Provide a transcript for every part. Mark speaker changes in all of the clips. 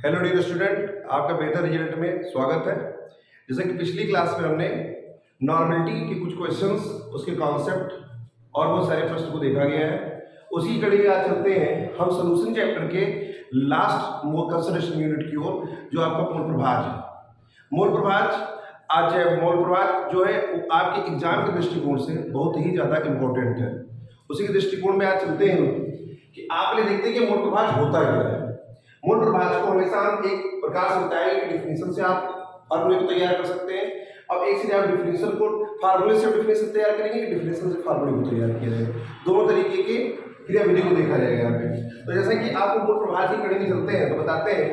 Speaker 1: Hello dear student, आपका बेहतर result में स्वागत है। जैसे कि पिछली क्लास में हमने नॉर्मलिटी के कुछ क्वेश्चंस, उसके कॉन्सेप्ट और बहुत सारे प्रश्न को देखा गया है। उसी कड़ी में आज चलते हैं हम सोल्यूशन चैप्टर के लास्ट कंसिडरेशन यूनिट की ओर, जो आपका मोल प्रभाज है। मोल प्रभाज आज मोल प्रभाज जो है वो आपके एग्जाम के दृष्टिकोण से बहुत ही ज़्यादा इम्पोर्टेंट है। उसी के दृष्टिकोण में आज चलते हैं कि आप ये देखते हैं कि मोल प्रभाज होता क्या है। मूल प्रभाज को हमेशा हम एक प्रकार से बताएंगे कि डिफिनेशन से आप फार्मूले को तैयार कर सकते हैं। अब एक सीधे आप डिफिनेशन को फार्मूले से डिफिनेशन तैयार करेंगे कि डिफिनेशन से फार्मूले को तैयार किया जाएगा। दोनों तरीके के क्रियाविधि को देखा जाएगा यहाँ पे। तो जैसे कि आपको मूल प्रभाज की कड़ी में चलते हैं तो बताते हैं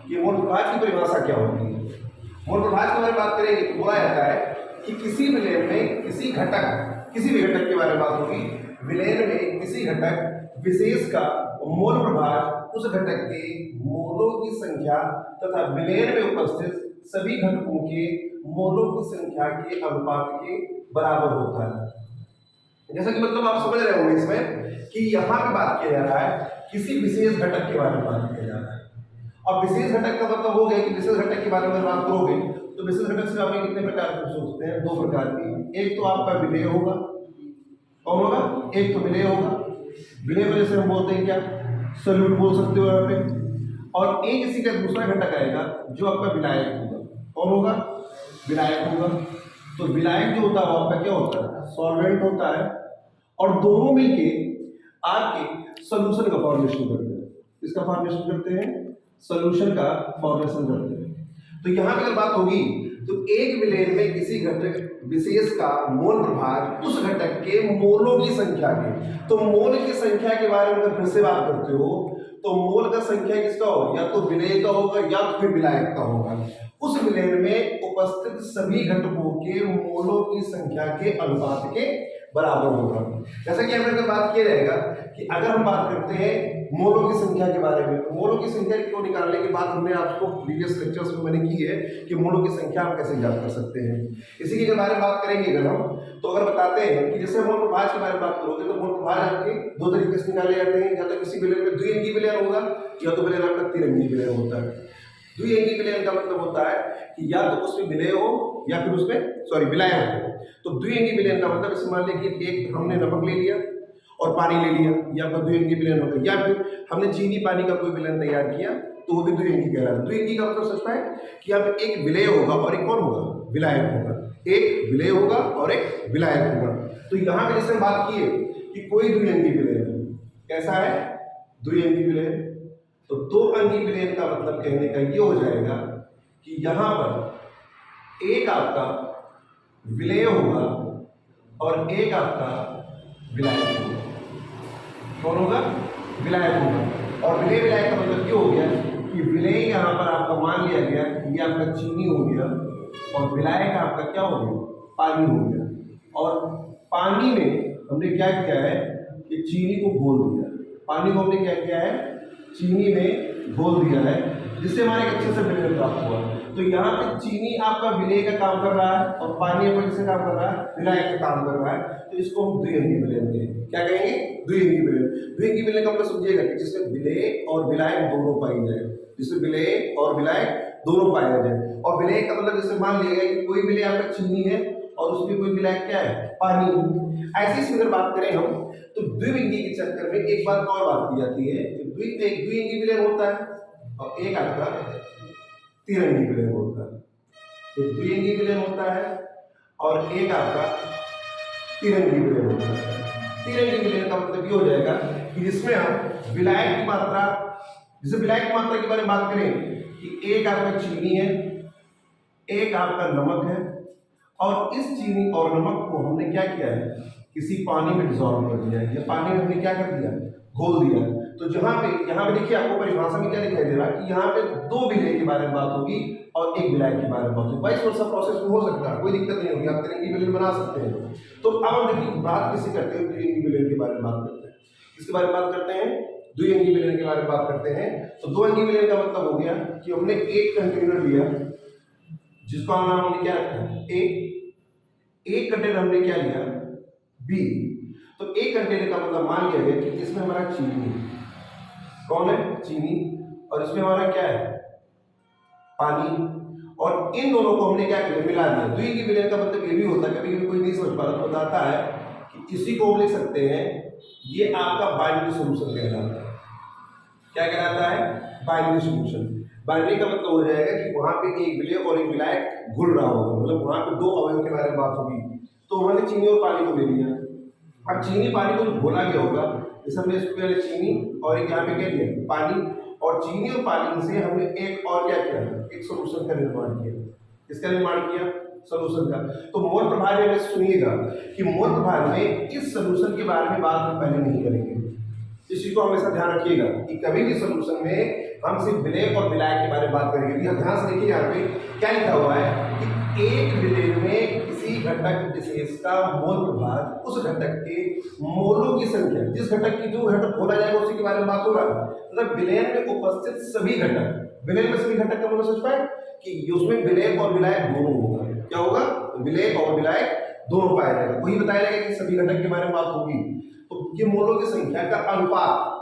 Speaker 1: कि मूल प्रभाज की परिभाषा क्या होती है। मूल प्रभाज के बारे में बात करेंगे तो बोला जाता है कि किसी विलयन में किसी घटक, किसी भी घटक के बारे में बात होगी, विलयन में किसी घटक विशेष का मोल प्रभाज उस घटक के मोलों की संख्या तथा विलयन में उपस्थित सभी घटकों के मोलों की संख्या के अनुपात के बराबर होता है। जैसा कि मतलब आप समझ रहे होंगे इसमें कि यहाँ पे बात किया जा रहा है किसी विशेष घटक के बारे में बात किया जा रहा है। अब विशेष घटक का मतलब हो गया कि विशेष घटक के बारे में बात करोगे तो विशेष घटक से आप कितने प्रकार के सोचते हैं? दो प्रकार की। एक तो आपका विलेय होगा, कौन होगा? एक तो विलेय होगा। विलेय वजह से हम बोलते हैं क्या? सॉल्यूट बोल सकते हो यहाँ पे। और एक इसी का दूसरा घटक आएगा जो आपका विलायक होगा। कौन होगा? विलायक होगा। तो विलायक जो होता है वो आपका क्या होता है? सॉल्वेंट होता है। और दोनों मिलके आपके सॉल्यूशन का फॉर्मेशन करते हैं। इसका फॉर्मेशन करते हैं, सॉल्यूशन का फॉर्मेशन करते हैं। तो यहाँ पे अगर बात होगी तो एक विलयन में किसी घटक विशेष का मोल प्रभाज उस घटक के मोलों की संख्या के, तो मोल की संख्या के बारे में अगर फिर से बात करते हो तो मोल का संख्या किसका होगा? या तो विलेय का होगा या फिर विलायक का होगा। उस विलयन में उपस्थित सभी घटकों के मोलों की संख्या के अनुपात के बराबर होगा। जैसा कि हमने बात किया रहेगा कि अगर हम बात करते हैं मोलों की संख्या के बारे में, तो मोलों की संख्या को निकालने के बाद हमने आपको प्रीवियस लेक्चर्स में मैंने की है कि मोलों की संख्या आप कैसे ज्ञात कर सकते हैं। इसी के बारे में बात करेंगे अगर हम, तो अगर बताते हैं कि जैसे मोल प्रभाज के बारे में बात करोगे तो मोल प्रभाज आपके दो तरीके से निकाले जाते हैं। या तो किसी विलयन में द्विअंगी विलयन होगा या तो विलयन आपका त्रिअंगी विलयन होता है। द्विअंगी विलयन का मतलब होता है कि या तो उसमें विलेय हो या फिर उसमें विलायक हो। तो द्विअंगी विलयन का मतलब इसे मान लीजिए कि एक हमने नमक ले लिया और पानी ले लिया, या फिर द्विअंगी विलयन होता है। या फिर हमने चीनी पानी का कोई विलयन तैयार किया तो वो भी द्विअंगी कहलाता है। द्विअंगी का मतलब सच है कि यहाँ पे एक विलेय होगा और एक कौन होगा? विलायक होगा। एक विलेय होगा और एक विलायक होगा। तो यहाँ पे जैसे बात की है कि कोई द्विअंगी विलयन कैसा है? द्विअंगी विलयन। तो दो अंगी विलयन का मतलब कहने का ये हो जाएगा कि यहाँ पर एक आपका विलेय होगा और एक आपका विलायक होगा। कौन होगा? विलायक होगा। और विलेय विलायक का मतलब ये हो गया कि विलेय यहाँ पर आपका मान लिया गया ये आपका चीनी हो गया और विलायक आपका क्या हो गया? पानी हो गया। और पानी में हमने क्या किया है कि चीनी को घोल दिया। पानी को हमने क्या किया है? चीनी में घोल दिया है, जिससे हमारे एक अच्छे से विलयन प्राप्त हुआ। तो यहाँ पे चीनी आपका विलेय का काम कर रहा है और पानी आपका किसका काम कर रहा है? विलायक का काम कर रहा है। तो इसको हम द्विअंगी विलयन कहेंगे। क्या कहेंगे? द्विअंगी विलयन। द्विअंगी विलयन का मतलब समझिएगा कि जिसमें विलेय और विलायक दोनों पाई जाए, जिसमें विलेय और विलायक दोनों पाया जाए। और विलेय का मतलब जैसे मान लिया गया कि कोई विलेय आपका चीनी है और उसमें कोई विलायक क्या है? पानी। ऐसी अगर बात करें हम तो द्विअंगी के चक्कर में एक बात और बात की जाती है कि द्विअंगी विलयन होता है और एक आपका त्रिअंगी विलयन होता है। एक द्विअंगी विलयन होता है और एक आपका त्रिअंगी विलयन होता है। त्रिअंगी विलयन का मतलब ये हो जाएगा कि जिसमें हम विलायक की मात्रा, जैसे विलायक की मात्रा के बारे में बात करें कि एक आपका चीनी है, एक आपका नमक है, और इस चीनी और नमक को हमने क्या किया है? किसी पानी में डिसॉल्व कर दिया है, या पानी में हमने क्या कर दिया? घोल दिया। तो यहाँ पे देखिए आपको परिभाषा में क्या दिखाई दे रहा है कि यहाँ पे दो विलेय के बारे में बात होगी और एक विलायक के बारे में बात होगी। वाइस वर्सा प्रोसेस में हो सकता है, कोई दिक्कत नहीं होगी, आप त्रिअंगी विलयन बना सकते हैं। तो अब हम देखिए बात किसी करते हैं, द्विअंगी विलयन के बारे में बात करते हैं। किसके बारे में बात करते हैं? द्विअंगी विलयन के बारे में बात करते हैं। तो दो अंगी विलयन का मतलब हो गया कि हमने एक कंटेनर लिया जिसका नाम हमने क्या रखा है? एक कंटेनर हमने क्या लिया? बी। तो एक कंटेनर का मतलब मान लिया गया कि इसमें हमारा चीनी, कौन है? चीनी। और इसमें हमारा क्या है, पानी। और इन दोनों को हमने क्या किया, मिला दिया। द्वि की विलयन का मतलब ये भी होता है, कभी कभी कोई नहीं समझ पा रहा तो बताता है कि इसी को हम लिख सकते हैं, ये आपका बाइनरी सॉल्यूशन कहलाता है। क्या कहलाता है, बाइनरी सॉल्यूशन। बाइनरी का मतलब हो जाएगा कि वहां पे एक विलय और एक विलायक घुल रहा होगा, मतलब वहां पे दो अवयव के बारे में बात होगी। तो उन्होंने चीनी और पानी को ले लिया। अब चीनी पानी को घोला गया होगा, जैसे हमने इसको पहले चीनी और एक यहाँ पे क्या लिया, पानी, और चीनी और पानी से हमने एक और क्या किया, एक सॉल्यूशन का निर्माण किया। किसका निर्माण किया, सॉल्यूशन का। तो मोल प्रभाव में सुनिएगा कि मोल प्रभाव में इस सॉल्यूशन के बारे में बात हम पहले नहीं करेंगे। इसी को हमेशा ध्यान रखिएगा कि कभी भी सॉल्यूशन में हम सिर्फ विलय और विलायक के बारे में बात करेंगे। यहाँ ध्यान से देखिए, यहाँ पे क्या लिखा हुआ है कि एक विलय में किसी घटक विशेष का मोल प्रभाव उस घटक के मोलों की संख्या, जिस घटक की जो घटक खोला जाएगा उसी के बारे में बात हो रहा है। मतलब विलयन में उपस्थित सभी घटक, विलयन में सभी घटक का मतलब समझ पाए कि उसमें विलय और विलायक दोनों होगा। क्या होगा, विलय और विलायक दोनों पाया जाएगा। वही बताया जाएगा कि सभी घटक के बारे में बात होगी। तो ये मोलों की संख्या का अनुपात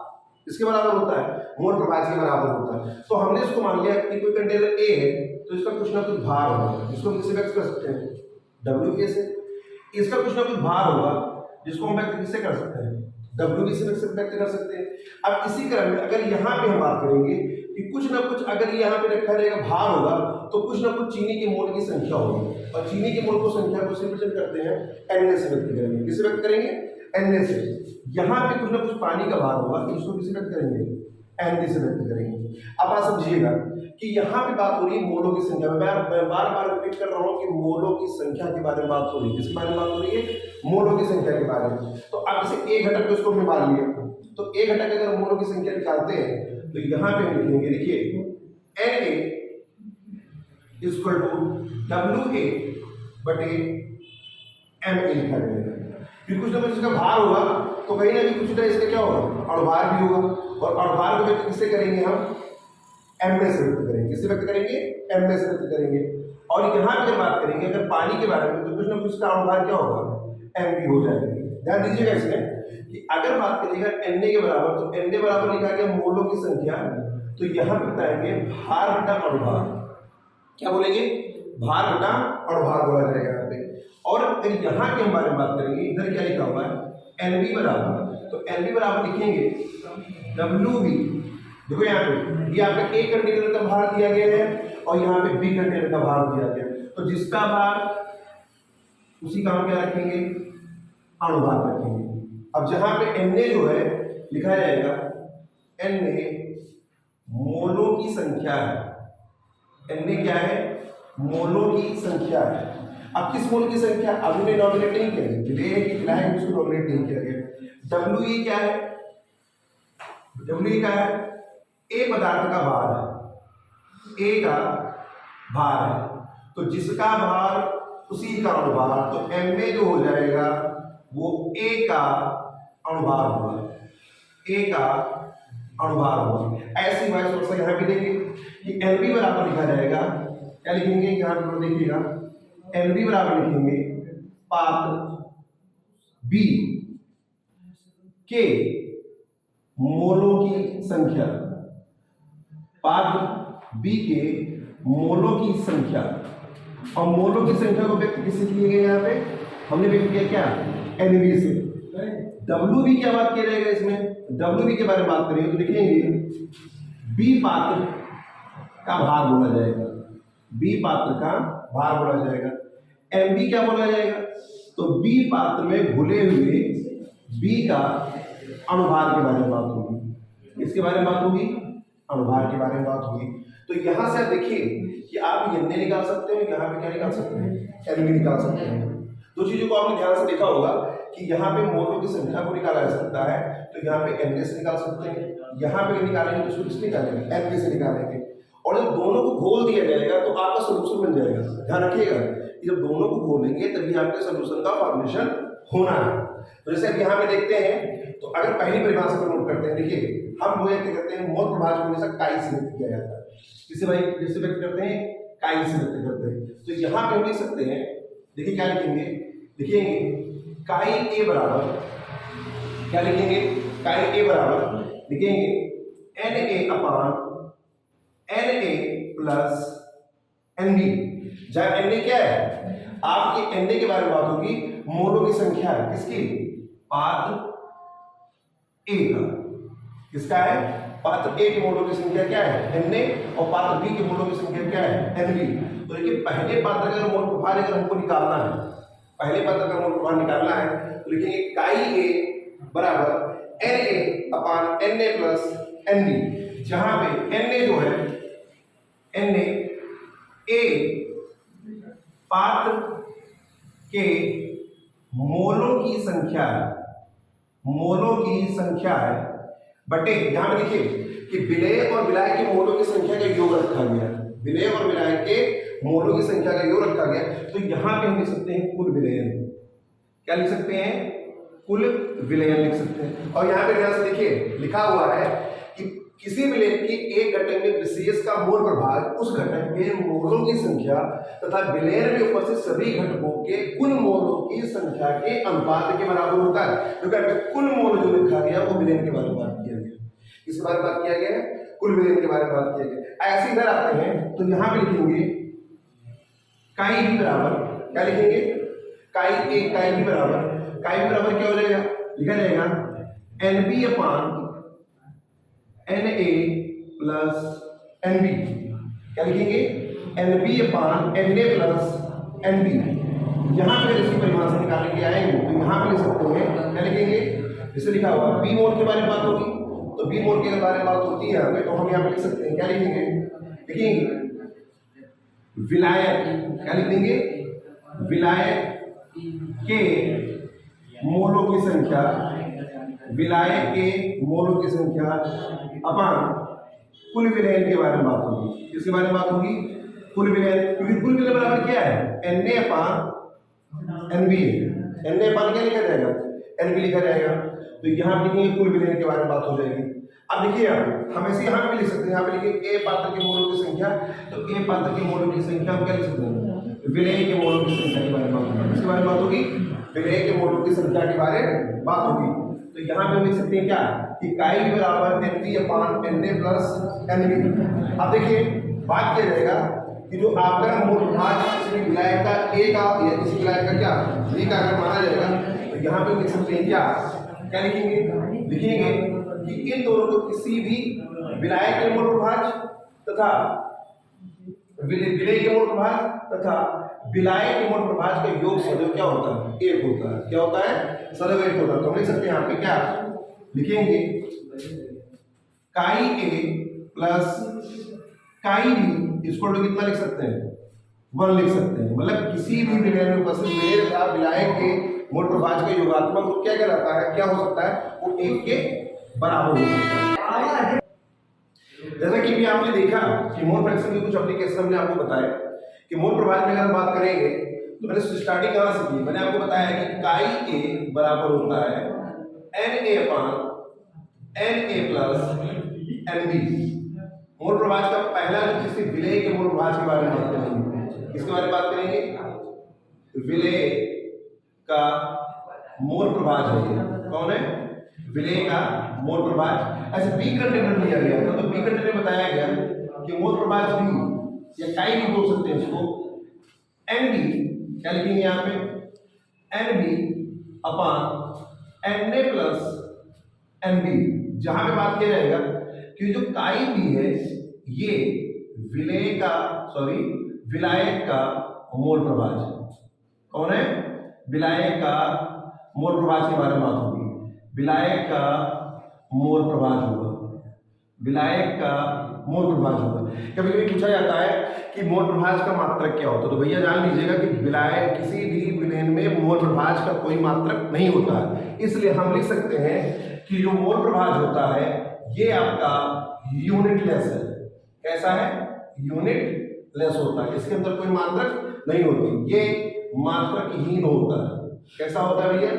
Speaker 1: इसके बराबर होता है, मोल प्रभाव के बराबर होता है। तो हमने इसको मान लिया कि कोई कंटेनर ए है, तो इसका कुछ ना कुछ भार होगा, जिसको हम किससे व्यक्त कर सकते हैं, डब्ल्यू से। इसका कुछ ना कुछ भार होगा, जिसको हम व्यक्त किससे कर सकते हैं, डब्ल्यू से व्यक्त कर सकते हैं। अब इसी क्रम में अगर यहाँ पे हम बात करेंगे कि कुछ ना कुछ अगर यहाँ पे रखा रहेगा भार होगा, तो कुछ ना कुछ चीनी के मोल की संख्या होगी, और चीनी के मोल को संख्या को रिप्रेजेंट करते हैं एन से व्यक्त करेंगे। किससे व्यक्त करेंगे, एन से। यहाँ पे कुछ ना कुछ पानी का भार होगा, तो इसको किससे व्यक्त करेंगे, एन से व्यक्त करेंगे। अब आप समझिएगा कि यहाँ पे बात हो रही है मोलों की संख्या में। मैं बार बार रिपीट कर रहा हूँ कि मोलों की संख्या के बारे में बात हो रही है। किसके बारे में बात हो रही है, मोलों की संख्या के बारे में। तो अब जैसे ए घटक को इसको हमने मान लिया, तो ए घटक अगर मोलों की संख्या निकालते हैं तो यहाँ पे हम लिखेंगे, देखिए N A equal to W A बटे एम ए लिखा जाएगा। फिर कुछ ना कुछ इसका भार होगा, तो कहीं ना कहीं कुछ ना इसका क्या होगा, अणुभार भी होगा, और अणुभार को व्यक्त किससे करेंगे, हम एम से व्यक्त करेंगे। किससे व्यक्त करेंगे, एम से व्यक्त करेंगे। और यहाँ पर बात करेंगे अगर पानी के बारे में, तो कुछ ना कुछ इसका अणुभार क्या होगा, एम भी हो जाएगा। ध्यान दीजिएगा इसमें कि अगर बात करिएगा एन के बराबर, तो एन बराबर लिखा गया मोलों की संख्या, तो यहाँ पे बताएंगे भार बटा अणुभार। क्या बोलेंगे, भार बटा अणुभार बोला जाएगा यहाँ पे। और अगर यहाँ के बारे में बात करेंगे, इधर क्या लिखा हुआ है, एनबी बराबर, तो एनबी बराबर लिखेंगे डब्ल्यू बी। देखो यहाँ पे ये आपका ए कंटेनर का भार दिया गया है, और यहाँ पे बी कंटेनर का भार दिया गया है। तो जिसका भार उसी का हम क्या रखेंगे, अणुभार रखेंगे। अब जहाँ पे एन जो है लिखा जाएगा, एन मोलों की संख्या है। एन क्या है, मोलों की संख्या है। अब किस मोल की संख्या, अभी ने नॉमिनेट नहीं किया, विलय की विलायक उसको नॉमिनेट नहीं किया गया। डब्ल्यू क्या है, डब्ल्यू क्या है, ए पदार्थ का भार है, ए का भार है, तो जिसका भार उसी का अणुभार, तो एम में जो हो जाएगा वो ए का अणुभार होगा, ए का अणुभार होगा। ऐसी वाइस वर्षा यहाँ पे देंगे कि एल बी बराबर लिखा जाएगा, क्या लिखेंगे यहाँ पर देखिएगा, एल बी बराबर लिखेंगे पात्र बी के मोलों की संख्या, पात्र बी के मोलों की संख्या। और मोलों की संख्या को व्यक्त किससे किए गए, यहाँ पे हमने व्यक्त किया क्या, एनबी से। डब्ल्यू बी क्या बात किया जाएगा इसमें, डब्ल्यू बी के बारे में बात करेंगे तो लिखेंगे बी पात्र का भार बोला जाएगा, बी पात्र का भार बोला जाएगा। एम बी क्या बोला जाएगा, तो बी पात्र में घुले हुए बी का अणुभार के बारे में बात होगी। इसके बारे में बात होगी, अणुभार के बारे में बात होगी। तो यहाँ से आप देखिए कि आप एन निकाल सकते हो, यहाँ पे क्या निकाल सकते हैं, एन बी निकाल सकते हैं। दो चीजों को आपने ध्यान से देखा होगा कि यहाँ पे मोलों की संख्या को निकाला जा सकता है, तो यहाँ पे एन से निकाल सकते हैं, यहाँ पे निकालेंगे तो उसको किससे निकालेंगे, एन से निकालेंगे। और जब दोनों को घोल दिया जाएगा तो आपका सोल्यूशन बन जाएगा। ध्यान रखिएगा कि जब दोनों को घोलेंगे तभी आपके सोल्यूशन का फॉर्मेशन होना है। तो जैसे अब यहाँ पे देखते हैं, तो अगर पहली परिभाषा को नोट करते हैं, देखिए हम वो क्या करते हैं, मोल प्रभाव को हमेशा काई से व्यक्त किया जाता है। किसे भाई किससे व्यक्त करते हैं, काई से व्यक्त करते हैं। तो यहाँ पे हम लिख सकते हैं, देखिए क्या लिखेंगे, लिखेंगे काई ए बराबर, क्या लिखेंगे, काई ए बराबर लिखेंगे N A upon plus N B. जहां एन ए क्या है, आपकी एन ए के बारे में बात होगी, मोलों की संख्या है किसकी, पात्र ए का। किसका है, पात्र ए के मोलों की संख्या क्या है, एन ए, और पात्र बी के मोलों की संख्या क्या है, एन बी। तो देखिए पहले पात्र का मोल प्रभार अगर हमको निकालना है, पहले पात्र का मोल प्रभार निकालना है तो लिखेंगे काई ए बराबर N A upon N A plus N B, जहां पे एन ए जो है, एन ए पात्र के मोलों की संख्या है, मोलों की संख्या है, बटे यहां पे देखिए कि विलेय और विलाय के मोलों की संख्या का योग रखा गया, विलेय और विलाय के मोलों की संख्या का योग रखा गया। तो यहां पे हम लिख सकते हैं कुल विलयन। क्या लिख सकते हैं, कुल विलयन लिख सकते हैं। और यहां पे ध्यान से देखिए लिखा हुआ है कि किसी विलयन की एक घटक में विशेष का मोल प्रभाव उस घटक के मोलों की संख्या तथा विलयन में उपस्थित सभी घटकों के कुल मोलों की संख्या के अनुपात के बराबर होता है। क्योंकि कुल मोल जो लिखा गया वो विलयन के बारे में बात किया गया, किस बारे में बात किया गया, कुल विलयन के बारे में बात किया गया। ऐसे इधर आते हैं तो यहां पे लिखेंगे काई भी बराबर, क्या लिखेंगे, काई ए काई भी बराबर, काई भी बराबर क्या हो जाएगा, लिखा जाएगा N B upon N A plus N B. क्या लिखेंगे, N B upon N A plus N B. यहां पे इसकी परिभाषा निकालने के लिए आएंगे तो यहां पे लिख सकते हैं, क्या लिखेंगे, जैसे लिखा हुआ बी मोल के बारे में बात होगी तो बी मोल के बारे में बात होती है हमें, तो हम यहाँ पे लिख सकते हैं, क्या लिखेंगे, लिखेंगे विलायक, क्या लिख देंगे, विलायक के मोलों की संख्या, विलायक के मोलों की संख्या अपान कुल विलयन के बारे में बात होगी। किसके बारे में बात होगी, कुल विलयन, क्योंकि कुल विलयन बराबर क्या है, N A upon N B. N A upon क्या लिखा जाएगा, एन बी लिखा जाएगा। तो यहाँ लिखेंगे कुल विलयन के बारे में बात हो जाएगी। अब देखिए हम ऐसे यहाँ पे लिख सकते हैं, यहाँ पे लिखेंगे ए पात्र के मोलों की संख्या, तो ए पात्र के मोलों की संख्या हम क्या लिख सकते हैं, विलय के मोलों की संख्या के बारे में बात होगी। किसके बारे में बात होगी, विलय के मोलों की संख्या के बारे में बात होगी। तो यहाँ पे हम लिख सकते हैं क्या, कि काई बराबर N B upon N A plus N B. अब देखिए बात किया जाएगा कि जो आपका मोल प्रभाव किसी विलायक का ए का या किसी विलायक का क्या बी का अगर माना जाएगा तो यहाँ पे लिख सकते हैं क्या, क्या लिखेंगे, लिखेंगे कि इन दोनों को किसी भी विलायक के मोल प्रभाव तथा विलय के मोल प्रभाव तथा विलायक के मोल प्रभाव का योग सदैव क्या होता है, एक होता है। क्या होता है, सदैव एक होता है। तो हम लिख सकते हैं यहाँ पे क्या लिखेंगे, काई ए प्लस काई बी इसको कितना लिख सकते हैं, 1 लिख सकते हैं। मतलब किसी भी विलय में उपस्थित विलय तथा विलायक के मोल प्रभाव का योगात्मक रूप क्या कहलाता है, क्या हो सकता है, वो एक के बराबर हो सकता है। जैसा कि भी आपने देखा कि मोल फ्रैक्शन के कुछ एप्लीकेशन हमने आपको बताया कि मोल प्रभाव में अगर बात करेंगे तो मैंने स्टार्टिंग कहां से की, मैंने आपको बताया कि काई ए बराबर होता है N A upon N A plus N B. मोल प्रभाव का पहला जिससे विलय के मोल प्रभाव के बारे में बात करेंगे, किसके बारे में बात करेंगे, विलय का मोल प्रभाव है, कौन है, विलय का मोल प्रभाव। ऐसे बी कंटेनर लिया गया था तो बी कंटेनर में बताया गया कि मोल प्रभाव भी या काई भी बोल सकते हैं इसको, एन बी, क्या लिखेंगे यहाँ पे, N B upon N A plus N B. जहां पे बात किया जाएगा कि जो काई बी है ये विलय का विलायक का मोल प्रभाव है। कौन है, विलायक का मोल प्रभाव के बारे में बात होगी, विलायक का मोल प्रभाव होगा, विलायक का मोल प्रभाव होगा। कभी कभी पूछा जाता है कि मोल प्रभाव का मात्रक क्या होता है, तो भैया जान लीजिएगा कि विलायक किसी भी विलयन में मोल प्रभाव का कोई मात्रक नहीं होता है। इसलिए हम लिख सकते हैं कि जो मोल प्रभाव होता है ये आपका यूनिटलेस है। कैसा है, यूनिटलेस होता है, इसके अंदर कोई मात्रक नहीं होती, ये मात्रकहीन होता है। कैसा होता है भैया,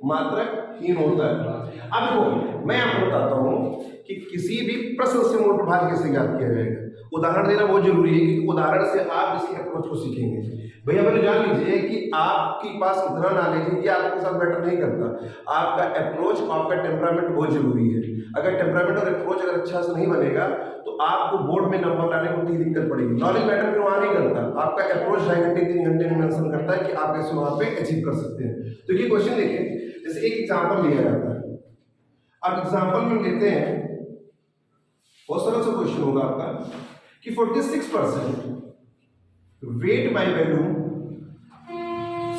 Speaker 1: मात्रकहीन होता है। अब देखो मैं आपको बताता हूं कि किसी भी प्रश्न से मोल प्रभाव कैसे ज्ञात किया जाएगा। उदाहरण देना बहुत जरूरी है क्योंकि उदाहरण से आप इसकी अप्रोच को सीखेंगे। भैया पहले जान लीजिए कि आपके पास इतना नॉलेज है, ये आपके साथ मैटर नहीं करता। आपका अप्रोच, आपका टेम्परामेंट बहुत जरूरी है। अगर टेम्परामेंट और अप्रोच अगर अच्छा से नहीं बनेगा तो आपको बोर्ड में नंबर लाने में की दिक्कत पड़ेगी। नॉलेज मैटर फिर वहाँ नहीं करता, आपका अप्रोच 2.5 घंटे 3 घंटे में मेंशन करता है कि आप कैसे वहाँ पे अचीव कर सकते हैं। तो ये क्वेश्चन देखिए, जैसे एक एग्जाम्पल लिया जाता है। अब एग्जाम्पल में लेते हैं, बहुत सरल सा क्वेश्चन होगा आपका कि 46% weight by volume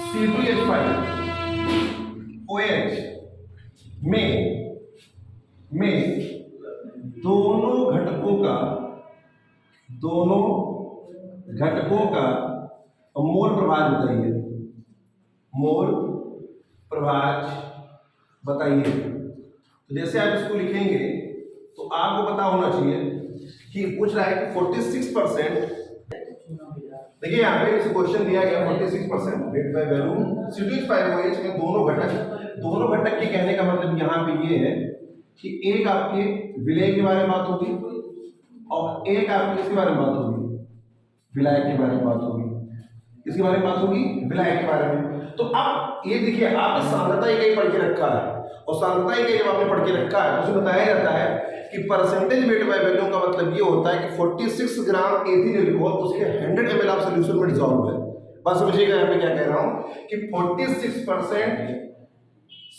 Speaker 1: C2H5 OH में दोनों घटकों का मोल प्रभाज बताइए। मोल प्रभाज बताइए। तो जैसे आप इसको लिखेंगे तो आपको पता होना चाहिए कि पूछ रहा है कि 46%, देखिए यहाँ पे इस क्वेश्चन दिया गया 46% वेट बाय वैल्यूम C2H5OH में दोनों घटक के कहने का मतलब यहाँ पे ये है कि एक आपके विलय के बारे में बात होगी और एक आपके इसके बारे में बात होगी, विलायक के बारे में बात होगी। इसके बारे में बात होगी विलायक के बारे में। तो अब ये देखिए, आपने सांद्रता इकाई पढ़ के रखा है और सांद्रता इकाई जब आपने पढ़ के रखा है तो उसमें बताया जाता है कि परसेंटेज वेट बाय वैल्यूम का मतलब ये होता है कि 46 ग्राम एथिल अल्कोहल उसके 100 ml ऑफ सॉल्यूशन में डिसॉल्व है। बस समझिएगा यहाँ पे क्या कह रहा हूँ कि 46%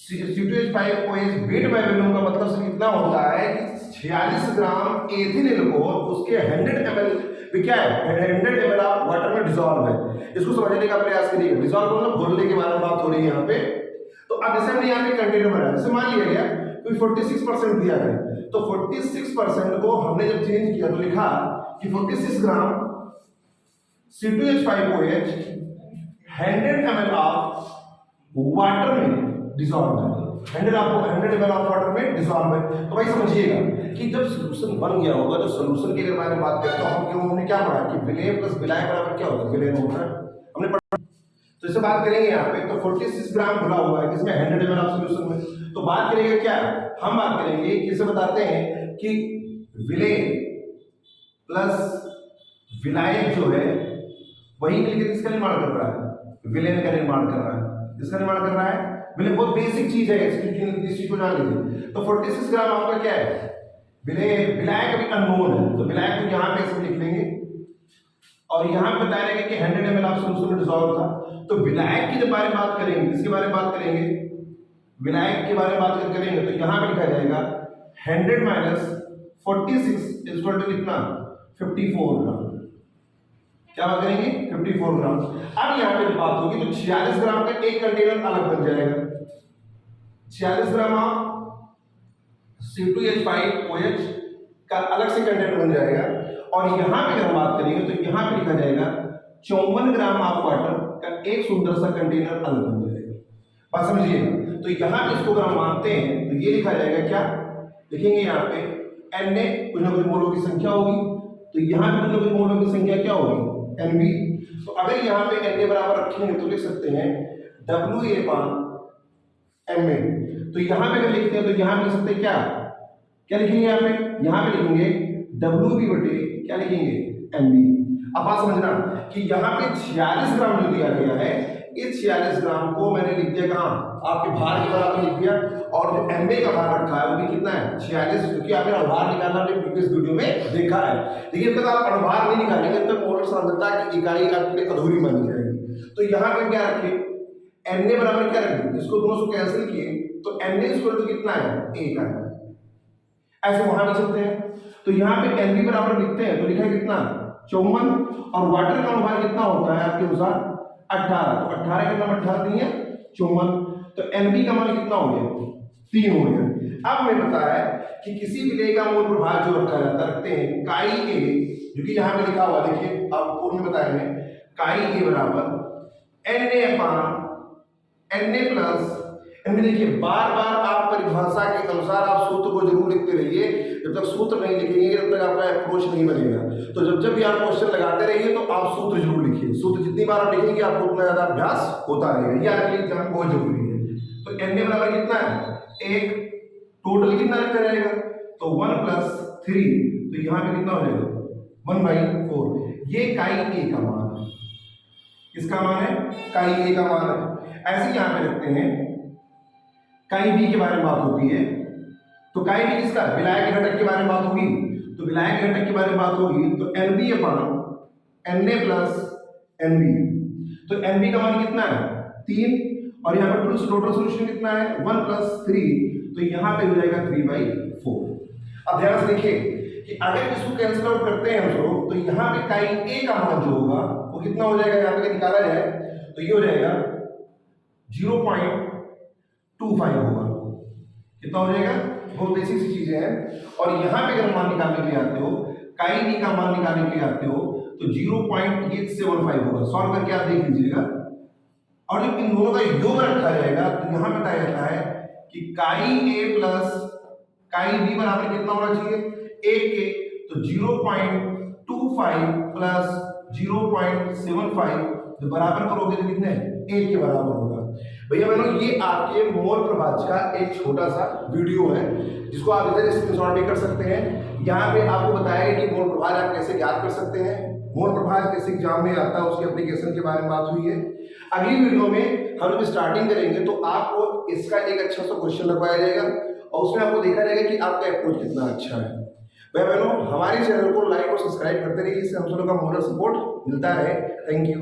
Speaker 1: C2H5OH वेट बाय वैल्यूम का मतलब से कितना होता है कि 46 ग्राम एथिल अल्कोहल उसके 100 ml क्या है, 100 ml ऑफ वाटर में डिसॉल्व है। इसको समझने का प्रयास करिएगा। डिसॉल्व मतलब घोलने के बारे में बात हो रही है यहाँ पे। तो अब जैसे हमने यहाँ पे कंटेनर बनाया, जैसे मान लिया गया कोई 46% दिया गया, तो 46% को हमने जब चेंज किया तो लिखा कि 46 ग्राम C2H5OH 100 ml ऑफ वाटर में डिसॉल्व है। 100 ml ऑफ वाटर में डिसॉल्व है। तो भाई समझिएगा कि जब सॉल्यूशन बन गया होगा, तो सॉल्यूशन के बारे में बात करें तो हमने क्या पढ़ा कि विलय प्लस विलाय बराबर क्या होता है, विलयन होता है, हमने पढ़ा। तो इससे बात करेंगे यहाँ पे, तो 46 ग्राम घुला हुआ है किसमें, 100 ml ऑफ सॉल्यूशन में। तो बात करेंगे क्या, हम बात करेंगे किसे बताते हैं कि विलय प्लस विलायक जो है वही मिलकर किसका निर्माण कर रहा है, विलयन का निर्माण कर रहा है। किसका निर्माण कर रहा है, विलयन। बहुत बेसिक चीज है, इस चीज को जान लीजिए। तो 46 ग्राम आपका क्या है, विलायक अभी अननोन है, तो विलायक को यहाँ पे सब लिख लेंगे और यहाँ पे बताया जाएगा कि 100 ml ऑफ सॉल्यूशन में डिसॉल्व था। तो विलायक की जब बारे में बात करेंगे, किसके बारे में बात करेंगे, विलायक के बारे में बात करेंगे, तो यहाँ पे लिखा जाएगा 100 माइनस 46 इक्वल टू कितना, 54 ग्राम। क्या बात करेंगे, 54 ग्राम। अब यहाँ पे जब बात होगी तो 46 ग्राम का एक कंटेनर अलग बन जाएगा। 46 ग्राम ऑफ C2H5OH का अलग से कंटेनर बन जाएगा। और यहाँ पे अगर हम बात करेंगे तो यहाँ पे लिखा जाएगा 54 ग्राम ऑफ वाटर का एक सुंदर सा कंटेनर अलग बन जाएगा। बात समझिएगा। तो यहाँ पे इसको अगर हम मानते हैं तो ये लिखा जाएगा क्या, लिखेंगे यहाँ पे Na कुछ ना कुछ मोलों की संख्या होगी, तो यहाँ पे कुछ ना कुछ मोलों की संख्या क्या होगी, Nb। तो अगर यहाँ पे Na बराबर रखेंगे तो लिख सकते हैं WA/Ma। तो यहाँ पे अगर लिखते हैं तो यहाँ पे लिख सकते हैं क्या लिखेंगे, यहाँ पे लिखेंगे WB बटे क्या लिखेंगे, Mb। अब बात समझना कि यहाँ पे 46 ग्राम जो दिया गया है, इस 46 ग्राम को मैंने लिख दिया कहाँ, आपके भार के बराबर लिख दिया। और जो Na का भार रखा है वो भी कितना है, 46, क्योंकि आपने अणुभार निकालना अपने प्रीवियस वीडियो में देखा है। लेकिन जब तक आप अणुभार नहीं निकालेंगे तब तक मोलर सांद्रता की इकाई आपके लिए अधूरी मानी जाएगी। तो यहाँ पे क्या रखे, Na बराबर क्या रखें, इसको दोनों को कैंसिल किए तो Na इक्वल टू कितना है, 1 आया। ऐसे वहां लिख सकते हैं। तो यहाँ पे Nb बराबर लिखते हैं तो लिखा है कितना, 54, और वाटर का अणुभार कितना होता है आपके अनुसार, 18। तो 18 का नाम 18 नहीं है 54, तो Nb का मान कितना हो गया, 3 हो गया। अब हमें पता है कि किसी विलय का मोल प्रभाव जो रखते हैं काई A, जो कि यहाँ पे लिखा हुआ देखिए, आप पूर्व में बताए हैं काई A बराबर Na प्लस इनमें देखिए बार बार आप परिभाषा के अनुसार आप सूत्र को जरूर लिखते रहिए। जब तक सूत्र नहीं लिखेंगे तब तक आपका अप्रोच नहीं बनेगा। तो जब भी आप क्वेश्चन लगाते रहिए तो आप सूत्र जरूर लिखिए। सूत्र जितनी बार आप लिखेंगे आपको उतना ज्यादा अभ्यास होता रहेगा, ये आपके लिए एग्जाम बहुत जरूरी है। तो Na बराबर कितना है, 1, टोटल कितना रखा जाएगा, तो 1 + 3, तो यहाँ पे कितना हो जाएगा, 1/4। ये काई A का मान है, किसका मान है, काई A का मान है। ऐसे यहाँ पे रखते हैं काई B के बारे में बात होती है, तो काई B किसका, विलायक घटक के बारे में बात होगी, तो विलायक घटक के बारे में बात होगी तो NB अपान Na प्लस NB। तो NB का मान कितना है 3 और यहाँ पर टोटल सोल्यूशन कितना है 1 प्लस 3, तो यहाँ पे हो जाएगा 3/4। अब ध्यान से देखिए कि अगर इसको कैंसिल आउट करते हैं हम लोग तो यहाँ पे काई A का मान जो होगा वो कितना हो जाएगा, यहाँ पे निकाला जाए तो ये हो जाएगा 0.25 होगा। कितना हो जाएगा, बहुत बेसिक सी चीजें हैं। और यहाँ पे अगर मान निकालने के लिए आते हो, काई B का मान निकालने के लिए आते हो तो 0.875 होगा। सॉल्व करके आप देख लीजिएगा। और जब इन दोनों का योग रखा जाएगा तो यहाँ बताया जाता है कि काई A प्लस काई B बराबर कितना होना चाहिए 1 के, तो 0.25 प्लस 0.75 जो बराबर करोगे तो कितने 1 के बराबर होगा। भैया बहनों ये आपके मोल प्रभाज का एक छोटा सा वीडियो है जिसको आप इधर स्क्रीनशॉट भी कर सकते हैं। यहाँ पे आपको बताया गया कि मोल प्रभाज आप कैसे ज्ञात कर सकते हैं, मोल प्रभाज कैसे एग्जाम में आता है, उसके एप्लीकेशन के बारे में बात हुई है। अगली वीडियो में हम जब स्टार्टिंग करेंगे तो आपको इसका एक अच्छा सा क्वेश्चन लगवाया जाएगा और उसमें आपको देखा जाएगा कि आपका अप्रोच कितना अच्छा है। भाई बहनों हमारे चैनल को लाइक और सब्सक्राइब करते रहिए, इससे हम लोगों का मोरल सपोर्ट मिलता रहे। Thank you.